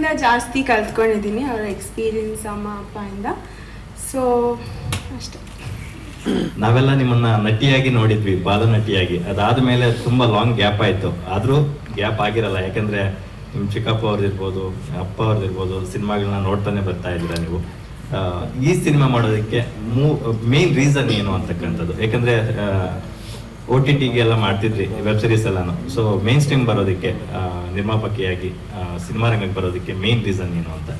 ಅವರಿಂದ ಜಾಸ್ತಿ ಕಲ್ತ್ಕೊಂಡಿದ್ದೀನಿ, ಅವರ ಎಕ್ಸ್ಪೀರಿಯನ್ಸ್ ಅಮ್ಮ ಅಪ್ಪಯಿಂದ. ಸೊ ಅಷ್ಟೇ. ನಾವೆಲ್ಲ ನಿಮ್ಮನ್ನ ನಟಿಯಾಗಿ ನೋಡಿದ್ವಿ, ಬಾಲನಟಿಯಾಗಿ. ಅದಾದ್ಮೇಲೆ ತುಂಬಾ ಲಾಂಗ್ ಗ್ಯಾಪ್ ಆಯ್ತು. ಆದ್ರೂ ಗ್ಯಾಪ್ ಆಗಿರಲ್ಲ, ಯಾಕಂದ್ರೆ ನಿಮ್ಮ ಚಿಕ್ಕಪ್ಪ ಅವ್ರದ್ದಿರ್ಬೋದು, ಅಪ್ಪ ಅವ್ರದ್ದಿರ್ಬೋದು, ಸಿನಿಮಾಗಳನ್ನ ನೋಡ್ತಾನೆ ಬರ್ತಾ ಇದ್ದೀರಾ ನೀವು. ಈ ಸಿನಿಮಾ ಮಾಡೋದಕ್ಕೆ ಮೇನ್ ರೀಸನ್ ಏನು ಅಂತಕ್ಕಂಥದ್ದು? ಯಾಕಂದ್ರೆ OTT ಎಲ್ಲ ಮಾಡ್ತಿದ್ರಿ, ವೆಬ್ ಸೀರೀಸ್ ಎಲ್ಲಾನು. ಸೊ ಮೇನ್ ಸ್ಟ್ರೀಮ್ ಬರೋದಕ್ಕೆ, ನಿರ್ಮಾಪಕಿಯಾಗಿ ಸಿನಿಮಾ ರಂಗಕ್ಕೆ ಬರೋದಕ್ಕೆ ಮೇನ್ ರೀಸನ್ ಏನು ಅಂತ?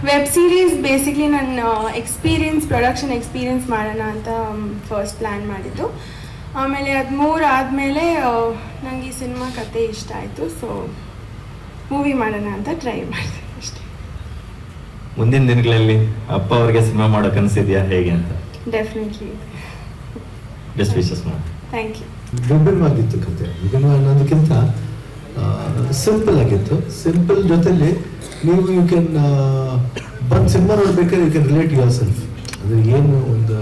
ವೆಬ್ ಸೀರೀಸ್ ಬೇಸಿಕ್ಲಿ ನನ್ನ ಪ್ರೊಡಕ್ಷನ್ ಎಕ್ಸ್ಪೀರಿಯನ್ಸ್ ಮಾಡೋಣ ಅಂತ ಫಸ್ಟ್ ಪ್ಲ್ಯಾನ್ ಮಾಡಿದ್ದು. ಆಮೇಲೆ ಅದು 3 ಆದಮೇಲೆ ನನಗೆ ಈ ಸಿನಿಮಾ ಕತೆ ಇಷ್ಟ ಆಯಿತು. ಸೊ ಮೂವಿ ಮಾಡೋಣ ಅಂತ ಟ್ರೈ ಮಾಡಿದೆ ಅಷ್ಟೇ. ಮುಂದಿನ ದಿನಗಳಲ್ಲಿ ಅಪ್ಪ ಅವ್ರಿಗೆ ಸಿನಿಮಾ ಮಾಡೋ ಕನಸಿದೆಯಾ ಹೇಗೆ ಅಂತ? ಡೆಫಿನೆಟ್ಲಿ. ಬೆಸ್ಟ್ ವಿಶಸ್ ಮಾಡಿ. Thank you. ವಿಭಿನ್ನವಾಗಿತ್ತು ಕತೆ. ವಿಭಿನ್ನ ಅನ್ನೋದಕ್ಕಿಂತ ಸಿಂಪಲ್ ಆಗಿತ್ತು. ಸಿಂಪಲ್ ಜೊತೆಲಿ ನೀವು ಯು ಕ್ಯಾನ್ ಬಂದು ಸಿನಿಮಾ ನೋಡ್ಬೇಕಾದ್ರೆ you can relate yourself. ಅಂದರೆ ಏನು ಒಂದು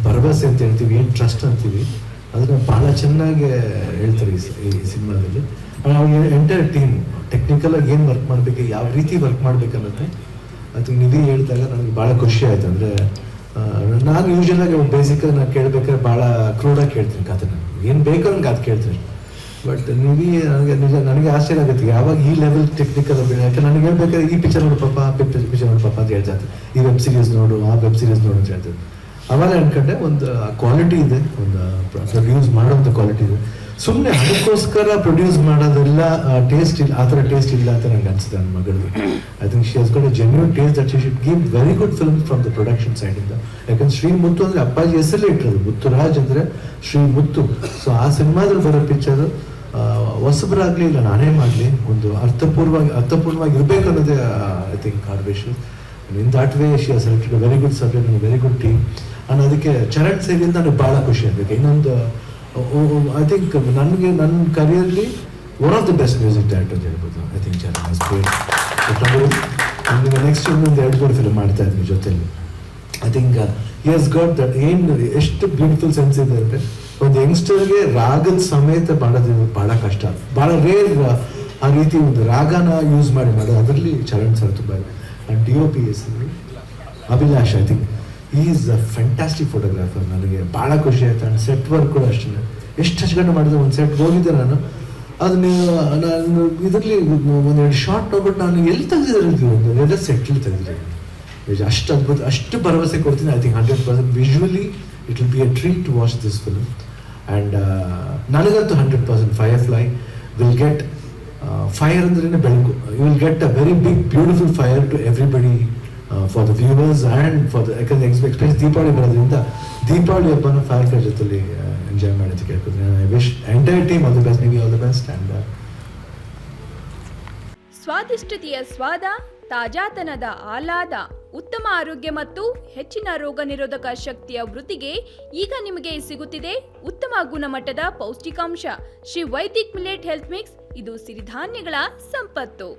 ಭರವಸೆ ಅಂತ ಹೇಳ್ತೀವಿ, ಏನು ಟ್ರಸ್ಟ್ ಅಂತೀವಿ, ಅದನ್ನು ಭಾಳ ಚೆನ್ನಾಗಿ ಹೇಳ್ತಾರೆ ಈ ಸಿನಿಮಾದಲ್ಲಿ. ಎಂಟೈರ್ ಟೀಮ್ ಟೆಕ್ನಿಕಲಾಗಿ ಏನು ವರ್ಕ್ ಮಾಡಬೇಕು, ಯಾವ ರೀತಿ ವರ್ಕ್ ಮಾಡ್ಬೇಕನ್ನೋದು ಅದು ನಿಧಿ ಹೇಳಿದಾಗ ನನಗೆ ಭಾಳ ಖುಷಿ ಆಯಿತು. ಅಂದರೆ ನಾನು ಯೂಶಲಾಗಿ ಬೇಸಿಕಾಗಿ ನಾನು ಕೇಳಬೇಕಾದ್ರೆ ಭಾಳ ಕ್ರೂಡಾಗಿ ಕೇಳ್ತೀನಿ ಕಥೆನ, ಏನು ಬೇಕೋ ನಂಗೆ ಅದು ಕೇಳ್ತೀನಿ. ಬಟ್ ನಿಧಿ ನನಗೆ ಆಶ್ಚರ್ಯ ಆಗುತ್ತೆ ಯಾವಾಗ ಈ ಲೆವೆಲ್ ಟೆಕ್ನಿಕಲ್ ಯಾಕೆ ನನಗೆ ಹೇಳ್ಬೇಕಾದ್ರೆ ಈ ಪಿಕ್ಚರ್ ನೋಡು ಪಾಪ, ಪಿಕ್ಚರ್ ನೋಡು ಪಾಪ ಅಂತ ಹೇಳ್ತಾ ಇರ್ತಾರೆ, ಈ ವೆಬ್ ಸೀರೀಸ್ ನೋಡು, ಆ ವೆಬ್ ಸೀರೀಸ್ ನೋಡು ಅಂತ ಹೇಳ್ತಾರೆ. ಅವಾಗ ಅನ್ಕೊಂಡೆ ಒಂದು ಕ್ವಾಲಿಟಿ ಇದೆ, ಒಂದು ಪ್ರೊಡ್ಯೂಸ್ ಮಾಡೋಂಥ ಕ್ವಾಲಿಟಿ ಇದೆ. ಸುಮ್ಮನೆ ಅದಕ್ಕೋಸ್ಕರ ಪ್ರೊಡ್ಯೂಸ್ ಮಾಡೋದೆಲ್ಲ ಟೇಸ್ಟ್ ಇಲ್ಲ, ಆ ಥರ ಟೇಸ್ಟ್ ಇಲ್ಲ ಅಂತ ನಂಗೆ ಅನ್ಸುತ್ತೆ ನನ್ನ ಮಗಳಿಗೆ. I think she has got a genuine taste that she should give very good film from the production ಸೈಡಿಂದ. ಯಾಕಂದ್ರೆ ಶ್ರೀ ಮುತ್ತು ಅಂದರೆ ಅಪ್ಪಾಜಿ ಹೆಸರಲ್ಲೇ ಇಟ್ಟಿರೋದು, ಮುತ್ತುರಾಜ್ ಅಂದರೆ ಶ್ರೀ ಮುತ್ತು. ಸೊ ಆ ಸಿನಿಮಾದಲ್ಲಿ ಬರೋ ಪಿಕ್ಚರು ಹೊಸಬರಾಗಲಿ ಇಲ್ಲ ನಾನೇ ಮಾಡಲಿ ಒಂದು ಅರ್ಥಪೂರ್ಣವಾಗಿ ಇರಬೇಕು ಅನ್ನೋದೇ I think our wish. In that way she has selected a very good subject, very good team. ಅನ್ನೋದಕ್ಕೆ ಚರಣ್ ಸೇರಿಯಿಂದ ನನಗೆ ಭಾಳ ಖುಷಿ ಆಗಬೇಕು. ಇನ್ನೊಂದು ಐ ಥಿಂಕ್ ನನಗೆ ನನ್ನ ಕರಿಯರ್ಲಿ one of the best music director ಅಂತ ಹೇಳ್ಬೋದು. ಐ ಥಿಂಕ್ ಚರಣ್ ಹಸ್ ಗ್ರೇಟ್. ನೆಕ್ಸ್ಟ್ ಒಂದು 2-3 ಫಿಲ್ಮ್ ಮಾಡ್ತಾ ಇದ್ವಿ ಜೊತೆಲಿ. I think he has got that. ಏನು ಎಷ್ಟು ಬ್ಯೂಟಿಫುಲ್ ಸೆನ್ಸ್ ಇದೆ ಅಂದರೆ ಒಂದು ಯಂಗ್ಸ್ಟರ್ಗೆ ರಾಗದ ಸಮೇತ ಮಾಡೋದು ಭಾಳ ಕಷ್ಟ, ಭಾಳ ರೇರ್ ಆ ರೀತಿ ಒಂದು ರಾಗನ ಯೂಸ್ ಮಾಡಿ ಮಾಡೋದು. ಅದರಲ್ಲಿ ಚರಣ್ ಸರ್ ತುಂಬ. And DOP Abhilash, I think is a fantastic photographer. ನನಗೆ ಭಾಳ ಖುಷಿ ಆಯ್ತು. ಆ್ಯಂಡ್ ಸೆಟ್ ವರ್ಕ್ ಕೂಡ ಅಷ್ಟೇ ಎಷ್ಟು ಹಚ್ಕೊಂಡು ಮಾಡಿದೆ. ಒಂದು ಸೆಟ್ ಹೋಗಿದ್ದೆ ನಾನು, ಅದನ್ನ ನಾನು ಇದರಲ್ಲಿ 1-2 ಶಾರ್ಟ್ ನೋಡ್ಬಿಟ್ಟು ನಾನು ಎಲ್ಲಿ ತೆಗೆದಿದ್ದೀವಿ ಎಲ್ಲ ಸೆಟ್ಲಿ ತೆಗೆದಿದ್ದೀನಿ. ಅಷ್ಟು ಅದ್ಭುತ, ಅಷ್ಟು ಭರವಸೆ ಕೊಡ್ತೀನಿ. I think 100% visually it will be a treat to watch this film. And ನನಗಂತೂ 100% ಫೈರ್ಫ್ಲೈ ವಿಲ್ ಗೆಟ್ ಫೈರ್ ಅಂದ್ರೆ ಬೆಳಕು. You will get a very big beautiful fire to everybody, for the viewers and for the, ಯಾಕಂದ್ರೆ expectation Deepavali ಬರೋದ್ರಿಂದ ದೀಪಾವಳಿ ಹಬ್ಬನ fire ಜೊತೆಲಿ enjoy ಮಾಡೋದಕ್ಕೆ ಕೇಳ್ಕೊತೀನಿ. I wish entire team all the best, ನಿಮಗೆ ಆಲ್ ದ ಬೆಸ್ಟ್. ಆ್ಯಂಡ್ ಸ್ವಾದಿಷ್ಟತೆಯ ಸ್ವಾದ, ತಾಜಾತನದ ಆಹ್ಲಾದ, ಉತ್ತಮ ಆರೋಗ್ಯ ಮತ್ತು ಹೆಚ್ಚಿನ ರೋಗ ನಿರೋಧಕ ಶಕ್ತಿಯ ವೃದ್ಧಿಗೆ ಈಗ ನಿಮಗೆ ಸಿಗುತ್ತಿದೆ ಉತ್ತಮ ಗುಣಮಟ್ಟದ ಪೌಷ್ಟಿಕಾಂಶ Shri Vaidik millet health mix. ಇದು ಸಿರಿಧಾನ್ಯಗಳ ಸಂಪತ್ತು.